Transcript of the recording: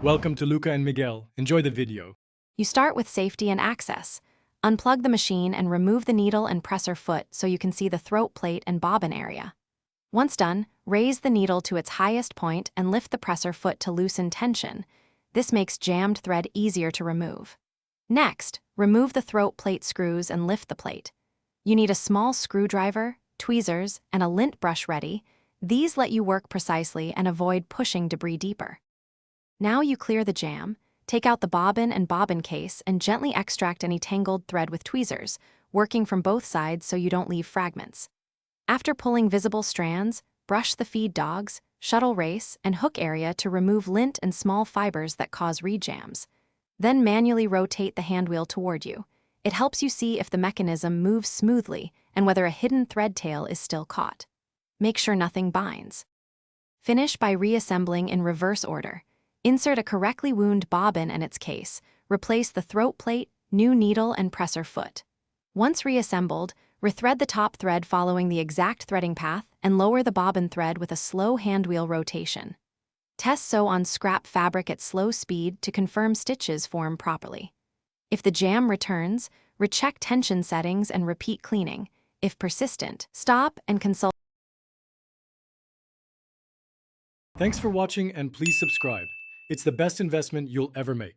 Welcome to Luca and Miguel. Enjoy the video. You start with safety and access. Unplug the machine and remove the needle and presser foot so you can see the throat plate and bobbin area. Once done, raise the needle to its highest point and lift the presser foot to loosen tension. This makes jammed thread easier to remove. Next, remove the throat plate screws and lift the plate. You need a small screwdriver, tweezers, and a lint brush ready. These let you work precisely and avoid pushing debris deeper. Now you clear the jam, take out the bobbin and bobbin case, and gently extract any tangled thread with tweezers, working from both sides so you don't leave fragments. After pulling visible strands, brush the feed dogs, shuttle race, and hook area to remove lint and small fibers that cause rejams. Then manually rotate the handwheel toward you. It helps you see if the mechanism moves smoothly and whether a hidden thread tail is still caught. Make sure nothing binds. Finish by reassembling in reverse order. Insert a correctly wound bobbin and its case. Replace the throat plate, new needle, and presser foot. Once reassembled, rethread the top thread following the exact threading path and lower the bobbin thread with a slow handwheel rotation. Test sew on scrap fabric at slow speed to confirm stitches form properly. If the jam returns, recheck tension settings and repeat cleaning. If persistent, stop and consult. Thanks for watching and please subscribe. It's the best investment you'll ever make.